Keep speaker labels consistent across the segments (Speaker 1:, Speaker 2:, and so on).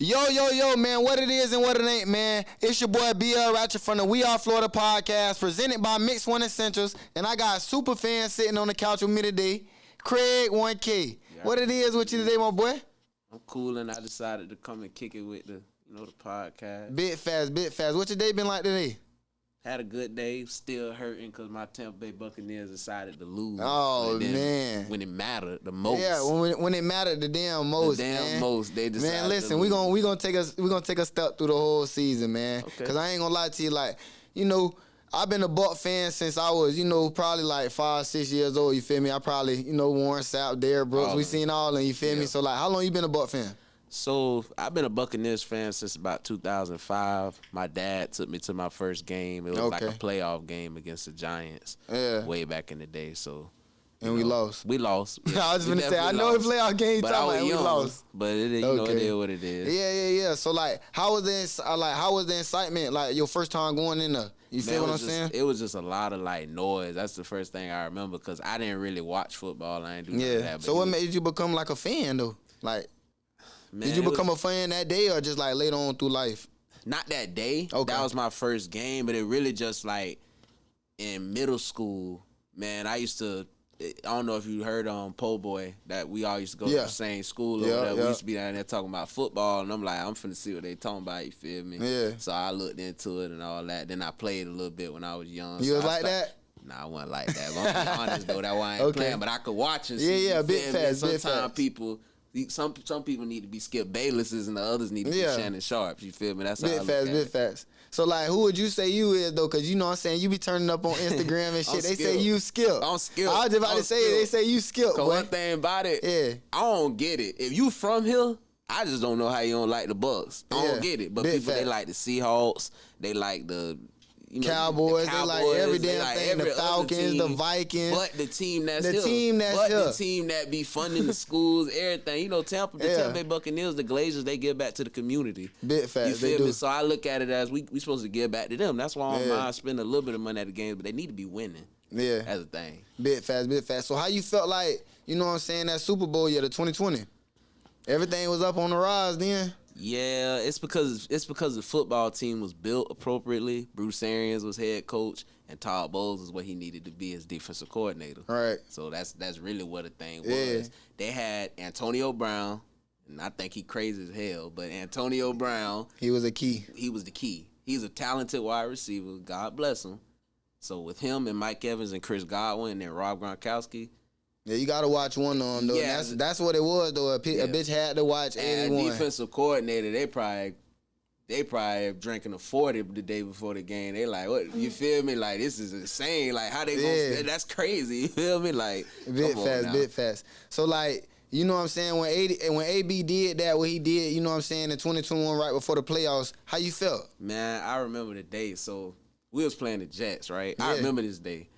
Speaker 1: Yo, man, what it is and what it ain't, man. It's your boy BL Ratchet from the We Are Florida podcast, presented by Mix One Essentials, and I got a super fan sitting on the couch with me today, Craig 1K. Yeah. What it is with you today, my boy?
Speaker 2: I'm cool, and I decided to come and kick it with the podcast.
Speaker 1: Bit fast. What your day been like today?
Speaker 2: Had a good day, still hurting because my Tampa Bay Buccaneers decided to lose.
Speaker 1: Oh, man.
Speaker 2: When it mattered the most.
Speaker 1: Yeah, when it mattered the damn most,
Speaker 2: they decided.
Speaker 1: Man, listen, we gonna take a step through the whole season, man. Okay. Cause I ain't gonna lie to you, like, I've been a Buc fan since I was, probably like 5-6 years old. You feel me? I probably, Warren Sapp, Derrick Brooks. We seen all of them. You feel me? So like, how long you been a Buc fan?
Speaker 2: So I've been a Buccaneers fan since about 2005. My dad took me to my first game. It was like a playoff game against the Giants. Yeah. Way back in the day. So.
Speaker 1: And we lost.
Speaker 2: We lost. Yeah.
Speaker 1: I was going to say, I know it's playoff game,
Speaker 2: but we lost. But it is, it is what it is.
Speaker 1: Yeah. So like, how was the excitement? Like your first time going in there? You feel what I'm saying?
Speaker 2: It was just a lot of like noise. That's the first thing I remember because I didn't really watch football. I didn't do none of that.
Speaker 1: So what made you become like a fan though? Like. Man, did you become a fan that day or just like later on through life?
Speaker 2: Not that day. Okay. That was my first game, but it really just like in middle school, man, I used to, I don't know if you heard on Po' Boy that we all used to go to the same school or whatever. We used to be down there talking about football, and I'm like, I'm finna see what they talking about, you feel me? Yeah. So I looked into it and all that. Then I played a little bit when I was young.
Speaker 1: You was like that?
Speaker 2: Nah, I wasn't like that. But I'm be honest though, that why I ain't playing, but I could watch and see.
Speaker 1: Yeah, bit fast.
Speaker 2: Sometimes people. Some people need to be Skip Baylesses and the others need to be Shannon Sharps. You feel me? That's how I look at it.
Speaker 1: Bit fast. So like, who would you say you is though? Cause you know what I'm saying, you be turning up on Instagram and shit. They say you Skip.
Speaker 2: I'm Skip.
Speaker 1: I was just about to say they say you Skip.
Speaker 2: Cause one thing about it, I don't get it. If you from here, I just don't know how you don't like the Bucs. I don't get it. But people they like the Seahawks. They like the.
Speaker 1: Cowboys, they like every damn thing. The Falcons, the Vikings.
Speaker 2: But the team that's here. The team that be funding the schools, everything. Tampa Bay Buccaneers, the Glazers, they give back to the community.
Speaker 1: Bit fast,
Speaker 2: you feel me? So I look at it as we supposed to give back to them. That's why I don't mind spending a little bit of money at the games, but they need to be winning. Yeah. As a thing.
Speaker 1: Bit fast. So how you felt like, you know what I'm saying, that Super Bowl year, the 2020? Everything was up on the rise then?
Speaker 2: Yeah, it's because the football team was built appropriately. Bruce Arians was head coach, and Todd Bowles is what he needed to be as defensive coordinator.
Speaker 1: Right.
Speaker 2: So that's really what the thing was. They had Antonio Brown, and I think he crazy as hell, but Antonio Brown.
Speaker 1: He was a key.
Speaker 2: He was the key. He's a talented wide receiver. God bless him. So with him and Mike Evans and Chris Godwin and then Rob Gronkowski.
Speaker 1: Yeah, you gotta watch one of them though. Yeah. That's what it was though. A bitch had to watch 81.
Speaker 2: And defensive coordinator, they probably drinking a 40 the day before the game. They like, what? You feel me? Like this is insane. Like how they gonna? That's crazy. You feel me? Like
Speaker 1: bit fast. So like, you know what I'm saying? When AB did that, what he did, you know what I'm saying, in 2021, right before the playoffs, how you felt?
Speaker 2: Man, I remember the day. So we was playing the Jets, right? Yeah. I remember this day.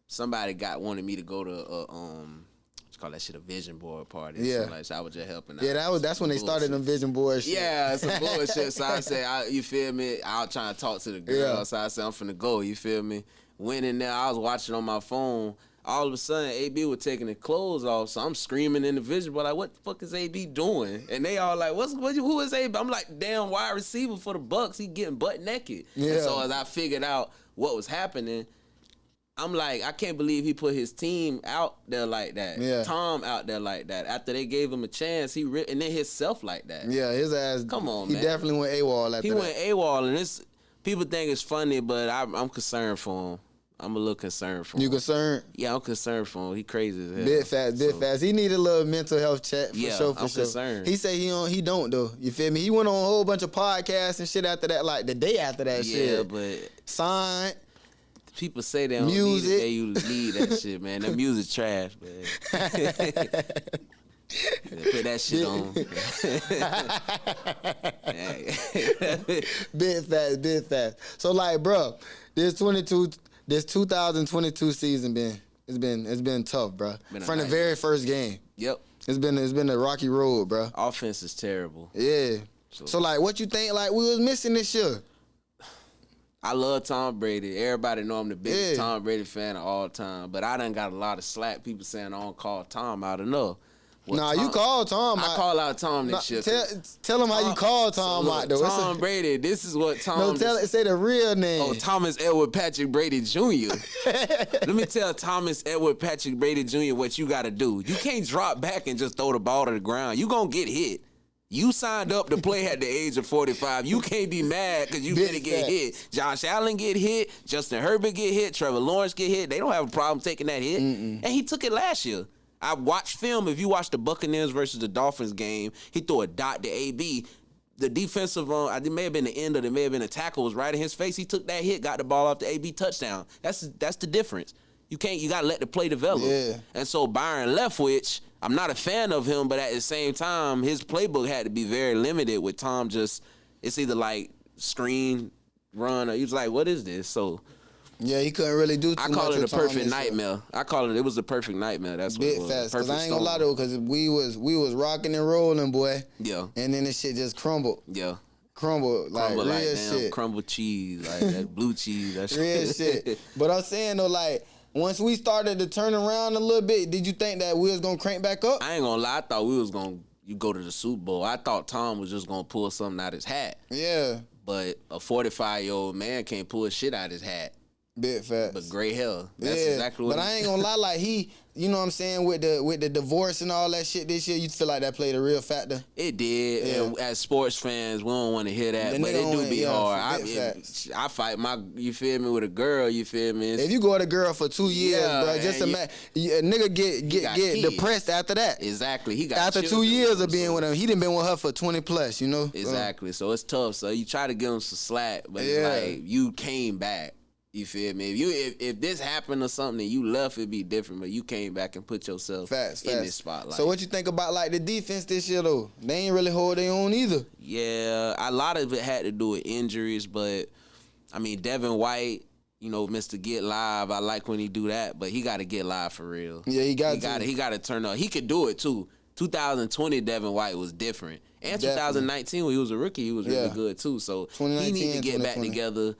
Speaker 2: Somebody wanted me to go to let's call that shit a vision board party.
Speaker 1: Yeah.
Speaker 2: So I was just helping out.
Speaker 1: Yeah, that's when they started them vision board shit.
Speaker 2: Yeah, it's some bullshit. So I said, you feel me? I was trying to talk to the girl. So I said, I'm finna go, you feel me? Went in there, I was watching on my phone. All of a sudden, AB was taking his clothes off, so I'm screaming in the vision board, like, what the fuck is AB doing? And they all like, who is AB? I'm like, damn wide receiver for the Bucs. He getting butt naked. Yeah. And so as I figured out what was happening, I'm like, I can't believe he put his team out there like that. Yeah. Tom out there like that. After they gave him a chance, and then himself like that.
Speaker 1: Yeah, his ass.
Speaker 2: Come on,
Speaker 1: man. He definitely went AWOL after that.
Speaker 2: He went AWOL, and people think it's funny, but I'm concerned for him. I'm a little concerned for him.
Speaker 1: You concerned?
Speaker 2: Yeah, I'm concerned for him. He crazy as hell.
Speaker 1: Bit fast. He need a little mental health check for sure.
Speaker 2: I'm concerned.
Speaker 1: He say he don't though. You feel me? He went on a whole bunch of podcasts and shit after that, like the day after that shit.
Speaker 2: Yeah, but
Speaker 1: signed.
Speaker 2: People say they don't
Speaker 1: music.
Speaker 2: Need it. You need that shit, man. That music trash, man. Put that shit on.
Speaker 1: Bit fast. So like, bro, this 2022 season it's been tough, bro. From the very first game.
Speaker 2: Yep.
Speaker 1: It's been a rocky road, bro.
Speaker 2: Offense is terrible.
Speaker 1: Yeah. So like, what you think like we was missing this year?
Speaker 2: I love Tom Brady. Everybody know I'm the biggest Tom Brady fan of all time. But I done got a lot of slack. People saying I don't call Tom out enough.
Speaker 1: Nah, you called Tom.
Speaker 2: I call out Tom this year.
Speaker 1: Tell him how you called Tom out, though.
Speaker 2: Tom Brady, this is what Tom...
Speaker 1: No, say the real name.
Speaker 2: Oh, Thomas Edward Patrick Brady Jr. Let me tell Thomas Edward Patrick Brady Jr. what you got to do. You can't drop back and just throw the ball to the ground. You going to get hit. You signed up to play at the age of 45. You can't be mad because you finna get hit. Josh Allen get hit. Justin Herbert get hit. Trevor Lawrence get hit. They don't have a problem taking that hit. And he took it last year. I watched film. If you watch the Buccaneers versus the Dolphins game, he threw a dot to AB. The defensive, it may have been the end or it may have been a tackle, was right in his face. He took that hit, got the ball off the AB touchdown. That's the difference. You got to let the play develop.
Speaker 1: Yeah.
Speaker 2: And so Byron Leftwich, I'm not a fan of him, but at the same time, his playbook had to be very limited with Tom it's either like screen, run, or he was like, what is this? So...
Speaker 1: Yeah, he couldn't really do too much.
Speaker 2: I call it a perfect nightmare. It was a perfect nightmare. That's what it was.
Speaker 1: Fast, because I ain't gonna lie though, because we was rocking and rolling, boy.
Speaker 2: Yeah.
Speaker 1: And then this shit just crumbled.
Speaker 2: Yeah.
Speaker 1: Crumbled like real shit.
Speaker 2: Crumbled cheese, like that blue cheese. That
Speaker 1: real shit. But I'm saying though, like once we started to turn around a little bit, did you think that we was gonna crank back up?
Speaker 2: I ain't gonna lie. I thought we was gonna go to the Super Bowl. I thought Tom was just gonna pull something out his hat.
Speaker 1: Yeah.
Speaker 2: But a 45-year-old man can't pull shit out his hat.
Speaker 1: Big facts.
Speaker 2: But gray hair. That's exactly what.
Speaker 1: But I ain't gonna lie, like he, you know what I'm saying, with the divorce and all that shit this year, you feel like that played a real factor?
Speaker 2: It did. Yeah. And as sports fans, we don't want to hear that, but it do be hard. I fight you feel me, with a girl, you feel me?
Speaker 1: If you go with a girl for 2 years, bro, just imagine a nigga get depressed after that.
Speaker 2: Exactly. He got
Speaker 1: after 2 years of being with him, he done been with her for 20 plus, you know?
Speaker 2: Exactly. So it's tough. So you try to give him some slack, but it's like you came back. You feel me? If this happened or something and you left, it'd be different. But you came back and put yourself in this spotlight.
Speaker 1: So what you think about like the defense this year though? They ain't really hold their own either.
Speaker 2: Yeah, a lot of it had to do with injuries, but I mean Devin White, you know, Mr. Get Live. I like when he do that, but he got to get live for real.
Speaker 1: Yeah, he got
Speaker 2: to turn up. He could do it too. 2020 Devin White was different, and 2019 when he was a rookie, he was really good too. So he need to get back together.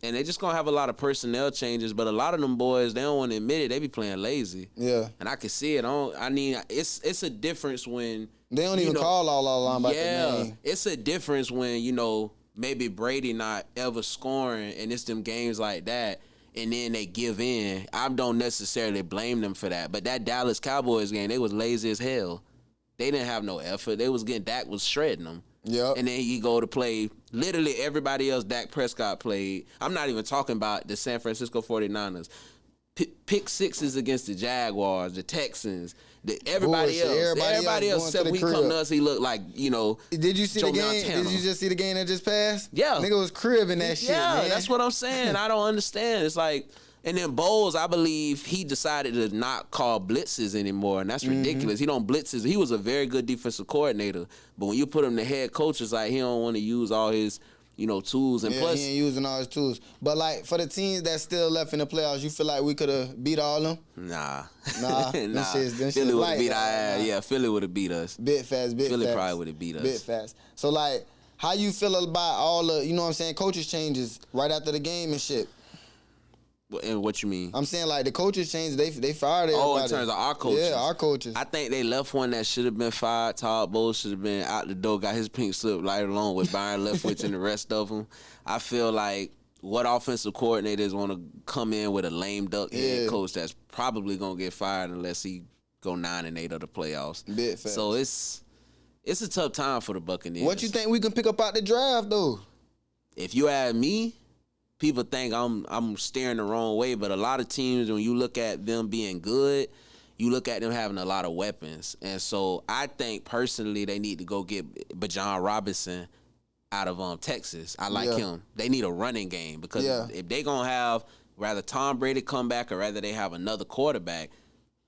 Speaker 2: And they just gonna have a lot of personnel changes, but a lot of them boys, they don't want to admit it. They be playing lazy.
Speaker 1: Yeah.
Speaker 2: And I can see it. It's a difference when
Speaker 1: they don't even call all our linebackers. Yeah.
Speaker 2: It's a difference when maybe Brady not ever scoring, and it's them games like that, and then they give in. I don't necessarily blame them for that, but that Dallas Cowboys game, they was lazy as hell. They didn't have no effort. Dak was shredding them.
Speaker 1: Yep.
Speaker 2: And then you go to play literally everybody else Dak Prescott played. I'm not even talking about the San Francisco 49ers. Pick sixes against the Jaguars, the Texans, everybody else except we come to us, he looked like,
Speaker 1: Did you see the game? Montana. Did you just see the game that just passed?
Speaker 2: Yeah.
Speaker 1: Nigga was cribbing that shit, man.
Speaker 2: Yeah, that's what I'm saying. I don't understand. It's like... And then Bowles, I believe he decided to not call blitzes anymore, and that's ridiculous. He don't blitzes. He was a very good defensive coordinator, but when you put him the head coach, it's like he don't want to use all his, tools. And plus,
Speaker 1: he ain't using all his tools. But like for the teams that's still left in the playoffs, you feel like we could have beat all of them?
Speaker 2: Nah.
Speaker 1: Nah.
Speaker 2: Philly would have beat our ass. Yeah, Philly would have beat us.
Speaker 1: Bit fast.
Speaker 2: Philly probably would have beat us.
Speaker 1: Bit fast. So like, how you feel about all the, coaches changes right after the game and shit?
Speaker 2: And what you mean?
Speaker 1: I'm saying like the coaches changed. They fired everybody.
Speaker 2: Oh, in terms of our coaches.
Speaker 1: Yeah, our coaches.
Speaker 2: I think they left one that should have been fired. Todd Bowles should have been out the door. Got his pink slip right along with Byron Leftwich and the rest of them. I feel like what offensive coordinators want to come in with a lame duck head coach that's probably gonna get fired unless he go 9-8 of the playoffs.
Speaker 1: Bit fast.
Speaker 2: So it's a tough time for the Buccaneers.
Speaker 1: What you think we can pick up out the draft though?
Speaker 2: If you ask me. People think I'm steering the wrong way, but a lot of teams, when you look at them being good, you look at them having a lot of weapons. And so I think personally they need to go get Bijan Robinson out of Texas. I like him. They need a running game because if they going to have rather Tom Brady come back or rather they have another quarterback,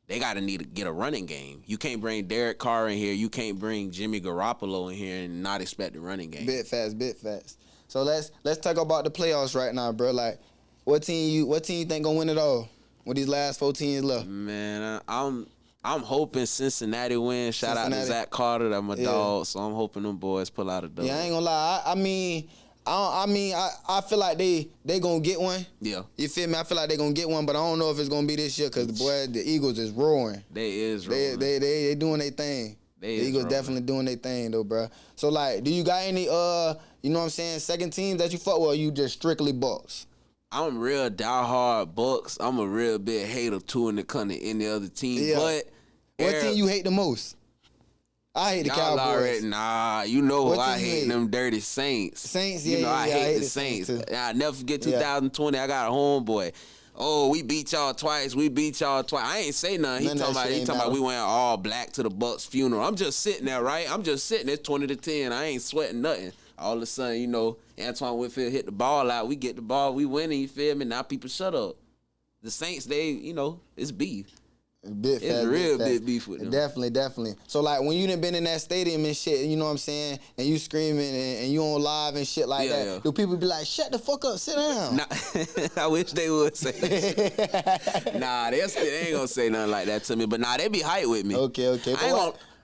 Speaker 2: they need to get a running game. You can't bring Derek Carr in here. You can't bring Jimmy Garoppolo in here and not expect a running game.
Speaker 1: Bit fast. So let's talk about the playoffs right now, bro. Like, what team you think gonna win it all? With these last 4 teams left?
Speaker 2: Man, I'm hoping Cincinnati wins. Shout out to Zach Carter, that's my dog. So I'm hoping them boys pull out a dub.
Speaker 1: Yeah, I ain't gonna lie. I mean, I feel like they gonna get one.
Speaker 2: Yeah.
Speaker 1: You feel me? I feel like they gonna get one, but I don't know if it's gonna be this year because the Eagles is roaring.
Speaker 2: They roaring.
Speaker 1: They doing their thing. The Eagles definitely doing their thing though, bro. So like, do you got any you know what I'm saying, second teams that you fuck with, or you just strictly Bucs?
Speaker 2: I'm real diehard Bucs. I'm a real big hater too when it comes to any other team. Yeah. But
Speaker 1: what team you hate the most? I hate the Cowboys.
Speaker 2: Already, you know who I hate, them dirty Saints.
Speaker 1: Saints, yeah,
Speaker 2: I hate the Saints. I'll never forget 2020. I got a homeboy. Oh, we beat y'all twice. I ain't say nothing. He talking about we went all black to the Bucs funeral. I'm just sitting there, right? I'm just sitting there 20-10. I ain't sweating nothing. All of a sudden, Antoine Winfield hit the ball out. We get the ball. We winning, you feel me? Now people shut up. The Saints, it's beef. It's real big beef with them.
Speaker 1: Definitely. So, like, when you done been in that stadium and shit, you know what I'm saying, and you screaming and you on live and shit like that, do people be like, shut the fuck up, sit down?
Speaker 2: Nah, I wish they would say that. Nah, they ain't gonna say nothing like that to me. But, they be hype with me.
Speaker 1: Okay.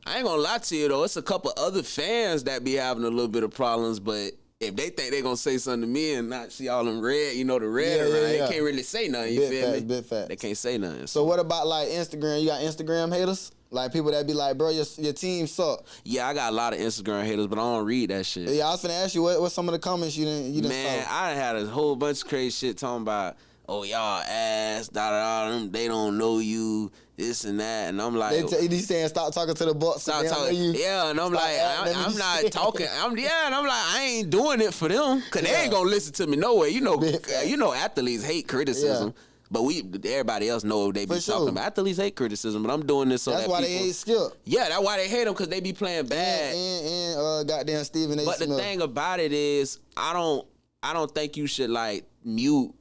Speaker 2: I ain't gonna lie to you, though. It's a couple other fans that be having a little bit of problems, but if they think they gonna say something to me and not see all them red, the red around, they can't really say nothing, you feel me?
Speaker 1: Big facts.
Speaker 2: They can't say nothing.
Speaker 1: So what about, like, Instagram? You got Instagram haters? Like, people that be like, bro, your team suck.
Speaker 2: Yeah, I got a lot of Instagram haters, but I don't read that shit.
Speaker 1: Yeah, I was finna ask you, what some of the comments you didn't
Speaker 2: Man, I had a whole bunch of crazy shit talking about, oh, y'all ass, they don't know you, this and that, and I'm like,
Speaker 1: he's saying stop talking to the Bucs.
Speaker 2: Stop talking, yeah, and I'm like, I'm not talking, and I'm like, I ain't doing it for them, cause they ain't gonna listen to me no way. You know, athletes hate criticism, but everybody else know they be talking about. Athletes hate criticism, but I'm doing this so
Speaker 1: that's why they hate Skip.
Speaker 2: Yeah, that's why they hate him, cause they be playing bad.
Speaker 1: And goddamn Stephen A.
Speaker 2: But
Speaker 1: Smith.
Speaker 2: the thing about it is, I don't think you should like mute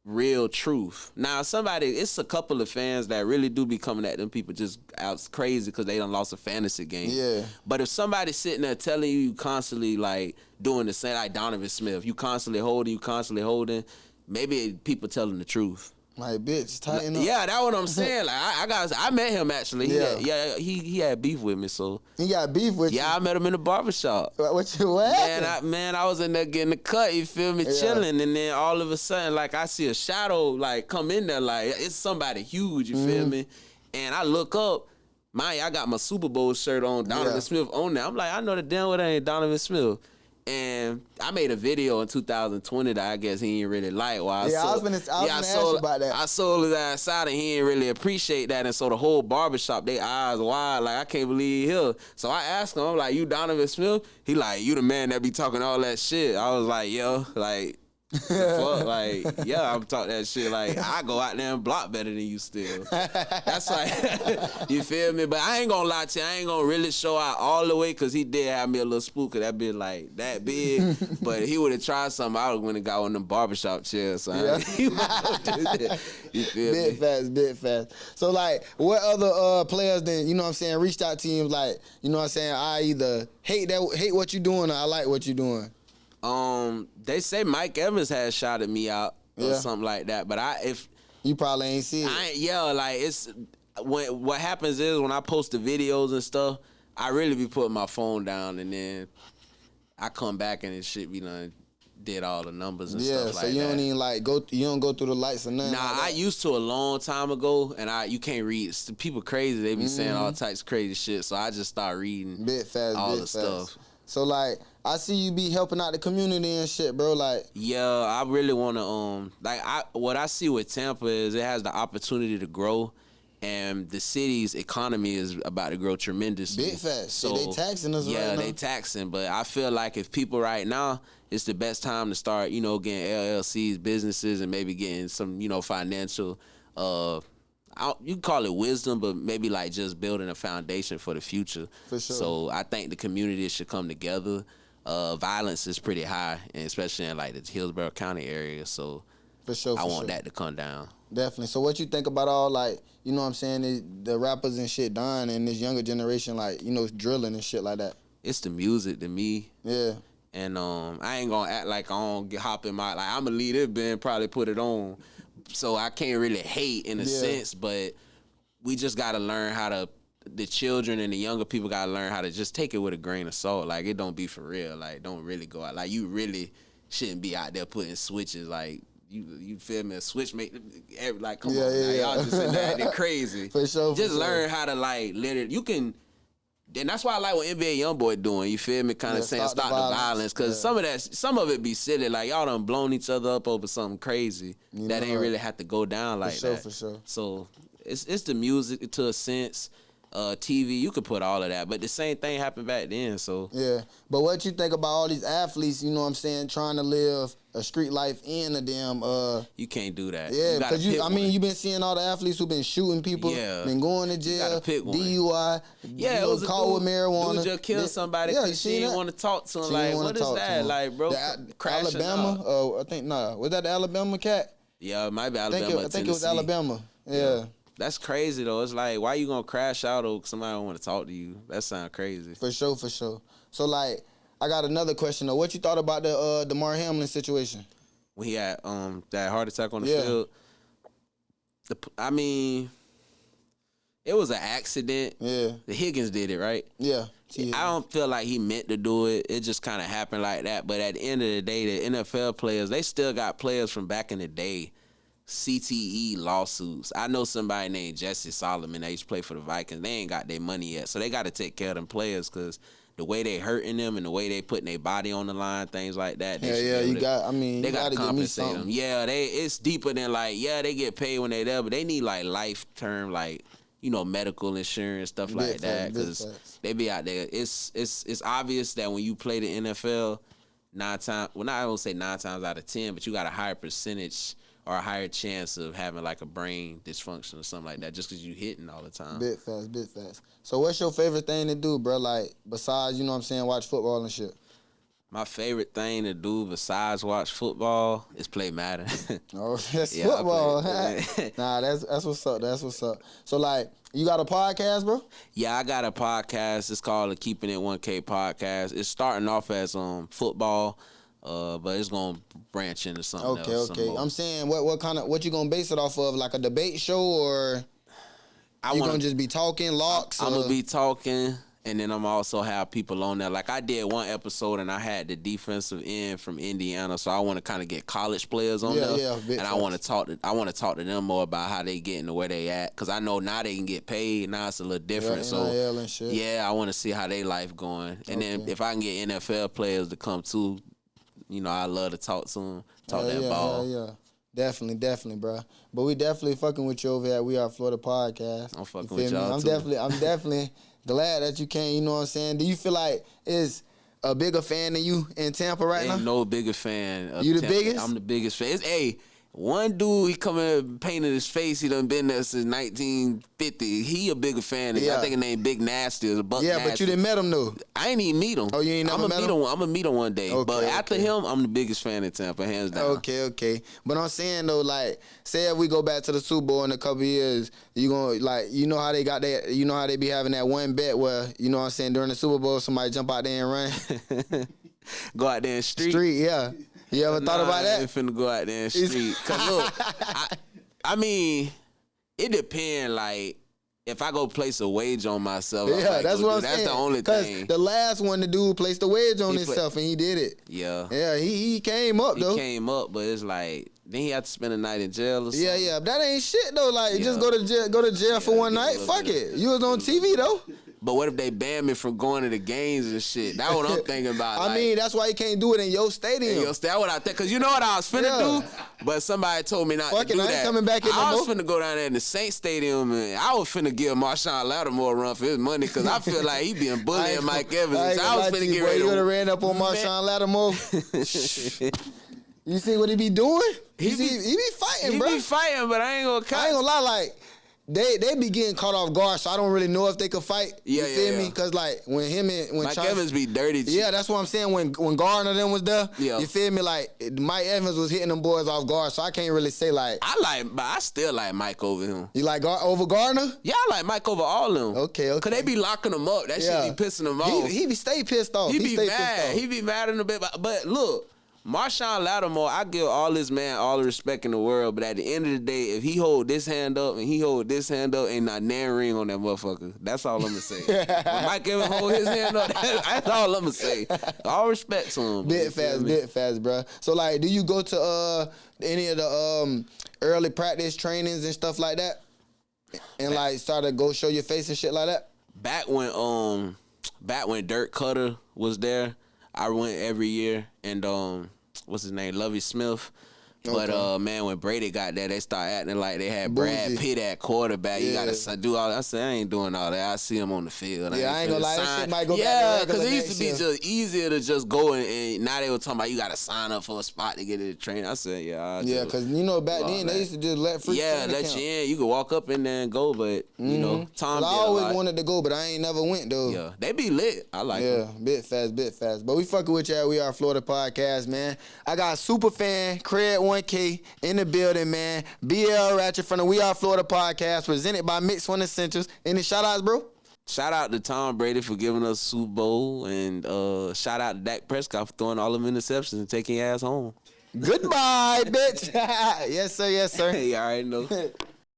Speaker 2: real truth. Now, it's a couple of fans that really do be coming at them people just out crazy because they done lost a fantasy game.
Speaker 1: Yeah.
Speaker 2: But if somebody's sitting there telling you constantly like doing the same, like Donovan Smith, you constantly holding, maybe people telling the truth.
Speaker 1: Like, bitch, tighten up.
Speaker 2: Yeah, that's what I'm saying. Like, I met him actually.
Speaker 1: Yeah.
Speaker 2: He had beef with me, so.
Speaker 1: He got beef with you?
Speaker 2: Yeah, I met him in the barbershop.
Speaker 1: What?
Speaker 2: Man, I was in there getting the cut, you feel me, chilling, and then all of a sudden, like, I see a shadow, like, come in there, like, it's somebody huge, you feel me? And I look up, I got my Super Bowl shirt on, Donovan Smith on there. I'm like, I know the damn well that ain't Donovan Smith. And I made a video in 2020 that I guess he ain't really like. I was gonna ask you about that. I sold his ass out and he ain't really appreciate that. And so the whole barbershop, they eyes wide, like, I can't believe he here. So I asked him, I'm like, you Donovan Smith? He like, you the man that be talking all that shit. I was like, yo, like, fuck, like, yeah, I'm talking that shit. Like, I go out there and block better than you still. That's like, you feel me? But I ain't gonna lie to you, I ain't gonna really show out all the way because he did have me a little spook. That been like that big. But he would have tried something, I would have went and got one of them barbershop chairs. So you feel me?
Speaker 1: Big fast. So, like, what other players then, you know what I'm saying, reached out to you like, you know what I'm saying, I either hate what you doing or I like what you doing?
Speaker 2: They say Mike Evans has shouted me out or something like that, but if
Speaker 1: you probably ain't see it.
Speaker 2: Like it's what happens is when I post the videos and stuff, I really be putting my phone down and then I come back and it shit be done did all the numbers and stuff like that. Yeah, so
Speaker 1: you don't even like you don't go through the lights or nothing.
Speaker 2: Nah, like I used to a long time ago, and you can't read. People crazy, they be saying all types of crazy shit, so I just start reading all the stuff.
Speaker 1: So, like, I see you be helping out the community and shit, bro. Like,
Speaker 2: yeah, I really want to, what I see with Tampa is it has the opportunity to grow, and the city's economy is about to grow tremendously.
Speaker 1: Big fast. So they taxing us right now.
Speaker 2: Yeah, they taxing, but I feel like if people right now, it's the best time to start, getting LLCs, businesses, and maybe getting some, financial, you can call it wisdom, but maybe like just building a foundation for the future.
Speaker 1: For sure.
Speaker 2: So I think the community should come together. Violence is pretty high, and especially in like the Hillsborough County area. So I want that to come down.
Speaker 1: Definitely. So what you think about all, like, you know what I'm saying, the rappers and shit dying and this younger generation, like, drilling and shit like that?
Speaker 2: It's the music to me.
Speaker 1: Yeah.
Speaker 2: And I ain't gonna act like I don't hop in I'm gonna leave this band, probably put it on. So I can't really hate in a sense, but we just gotta learn how to, the children and the younger people gotta learn how to just take it with a grain of salt. Like, it don't be for real. Like, don't really go out. Like, you really shouldn't be out there putting switches like. You feel me? A switch make like come on, y'all just sitting there acting crazy.
Speaker 1: For sure.
Speaker 2: Just learn how to like let it. You can, and that's why I like what NBA YoungBoy doing. You feel me? Kind of saying stop the violence because some of it be silly. Like y'all done blown each other up over something crazy that ain't really have to go down like that.
Speaker 1: For sure.
Speaker 2: So it's the music to a sense. TV, you could put all of that, but the same thing happened back then. So
Speaker 1: yeah, but what you think about all these athletes? You know what I'm saying? Trying to live a street life in a damn.
Speaker 2: You can't do that.
Speaker 1: Yeah, because you've been seeing all the athletes who've been shooting people, been going to jail, DUI,
Speaker 2: it was
Speaker 1: caught with marijuana.
Speaker 2: Dude just killed somebody because she didn't want to talk to him. Like, what is that? Like, bro,
Speaker 1: Alabama? I think was that the Alabama cat?
Speaker 2: Yeah, it might be Alabama.
Speaker 1: I think it was Alabama. Yeah.
Speaker 2: That's crazy though. It's like, why you gonna crash out or somebody don't want to talk to you? That sounds crazy.
Speaker 1: For sure. So like, I got another question though. What you thought about the Damar Hamlin situation?
Speaker 2: When he had that heart attack on the field. I mean, it was an accident.
Speaker 1: Yeah.
Speaker 2: The Higgins did it, right?
Speaker 1: Yeah.
Speaker 2: I don't feel like he meant to do it. It just kind of happened like that. But at the end of the day, the NFL players, they still got players from back in the day. CTE lawsuits. I know somebody named Jesse Solomon. They used to play for the Vikings. They ain't got their money yet, so they got to take care of them players because the way they hurting them and the way they putting their body on the line, things like that.
Speaker 1: They got to
Speaker 2: compensate them. Yeah, it's deeper than like they get paid when they there, but they need like life term like medical insurance stuff like that because they be out there. It's obvious that when you play the NFL, I don't say 9 times out of 10, but you got a higher percentage or a higher chance of having like a brain dysfunction or something like that just because you hitting all the time.
Speaker 1: Bit fast. So what's your favorite thing to do, bro? Like, besides, watch football and shit?
Speaker 2: My favorite thing to do besides watch football is play Madden.
Speaker 1: Oh, that's football. Nah, that's what's up. That's what's up. So, like, you got a podcast, bro?
Speaker 2: Yeah, I got a podcast. It's called the Keeping It 1K podcast. It's starting off as football. But it's gonna branch into something else.
Speaker 1: Okay. I'm saying, what you gonna base it off of? Like a debate show, or you gonna just be talking locks?
Speaker 2: I'm gonna be talking, and then I'm also have people on there. Like I did one episode, and I had the defensive end from Indiana, so I want to kind of get college players on there. Yeah, and I want to talk to them more about how they getting to where they at, because I know now they can get paid. Now it's a little different.
Speaker 1: NIL and shit.
Speaker 2: Yeah, I want to see how they life going, and then if I can get NFL players to come too. I love to talk to him, that ball.
Speaker 1: Yeah. Definitely, bro. But we definitely fucking with you over at We Are Florida Podcast.
Speaker 2: I'm fucking with y'all
Speaker 1: too. I'm definitely glad that you came, you know what I'm saying? Do you feel like is a bigger fan than you in Tampa right now?
Speaker 2: Ain't no bigger fan of
Speaker 1: You the
Speaker 2: Tampa.
Speaker 1: biggest?
Speaker 2: I'm the biggest fan. One dude, he come in and painted his face. He done been there since 1950. He a bigger fan. I think his name Big Nasty or Buck Nasty.
Speaker 1: But you didn't met him though.
Speaker 2: I ain't even meet him.
Speaker 1: Oh, you ain't never met him?
Speaker 2: I'm gonna meet him one day. But after him, I'm the biggest fan in Tampa, hands down.
Speaker 1: Okay. But I'm saying though, like, say if we go back to the Super Bowl in a couple years, you gonna how they got that, how they be having that one bet where, what I'm saying, during the Super Bowl somebody jump out there and run.
Speaker 2: Go out there and street,
Speaker 1: yeah. You ever thought about that?
Speaker 2: I ain't finna go out there and street. Cause look, I mean, it depends. Like, if I go place a wage on myself,
Speaker 1: that's what I'm saying.
Speaker 2: That's the only thing.
Speaker 1: The last one, the dude placed a wage on himself and he did it.
Speaker 2: Yeah,
Speaker 1: he came up though.
Speaker 2: He came up, but it's like then he had to spend a night in jail or something.
Speaker 1: Yeah, but that ain't shit though. Like, just go to jail for one night. Fuck it. You was on TV though.
Speaker 2: But what if they ban me from going to the games and shit? That's what I'm thinking about.
Speaker 1: I mean, that's why you can't do it in your stadium.
Speaker 2: That's what I think. Because you know what I was finna do? But somebody told me not to do that.
Speaker 1: I ain't coming back in no more.
Speaker 2: I was finna go down there in the Saints Stadium and I was finna give Marshawn Lattimore a run for his money because I feel like he being bullying Mike Evans. I was finna get ready to...
Speaker 1: You would have ran up on Marshawn Lattimore. You see what he be doing? He be fighting, bro.
Speaker 2: He be fighting, but I ain't gonna
Speaker 1: lie, like... They be getting caught off guard, so I don't really know if they could fight. You feel me? Because like when
Speaker 2: Mike Evans be dirty.
Speaker 1: Yeah, that's what I'm saying. When Gardner them was there, you feel me? Like Mike Evans was hitting them boys off guard, so I can't really say like.
Speaker 2: But I still like Mike over him.
Speaker 1: You like over Gardner?
Speaker 2: Yeah, I like Mike over all of them.
Speaker 1: Okay.
Speaker 2: Cause they be locking him up. That shit be pissing him off.
Speaker 1: He be stay pissed off.
Speaker 2: He be mad. He be mad in a bit. But look. Marshawn Lattimore, I give all this man all the respect in the world, but at the end of the day, if he hold this hand up and he hold this hand up, ain't not nan ring on that motherfucker. That's all I'm gonna say. When Mike Evans hold his hand up, that's all I'm gonna say. All respect to him.
Speaker 1: Bit fast, bro. So like, do you go to any of the early practice trainings and stuff like that, and like start to go show your face and shit like that?
Speaker 2: Back when Dirk Cutter was there, I went every year, and what's his name, Lovie Smith. But man, when Brady got there, they started acting like they had Brad Pitt at quarterback. You gotta do all that. I said, I ain't doing all that. I see him on the field.
Speaker 1: I ain't gonna lie, that shit might go back.
Speaker 2: Yeah, because it used to be just easier to just go and now they were talking about you gotta sign up for a spot to get in the train. I said,
Speaker 1: because you know back then they used to just let free.
Speaker 2: Yeah, let you in. You could walk up in there and go, but you know, Tom. I
Speaker 1: always wanted to go, but I ain't never went though.
Speaker 2: Yeah, they be lit. I like it.
Speaker 1: Yeah, bit fast. But we fucking with y'all. We are Florida Podcast, man. I got superfan Craig 1K in the building, man. BL Ratchet from the We Are Florida Podcast, presented by Mix One Essentials. Any shout outs, bro?
Speaker 2: Shout out to Tom Brady for giving us Super Bowl, and shout out to Dak Prescott for throwing all them interceptions and taking your ass home.
Speaker 1: Goodbye, bitch. Yes, sir.
Speaker 2: You already know.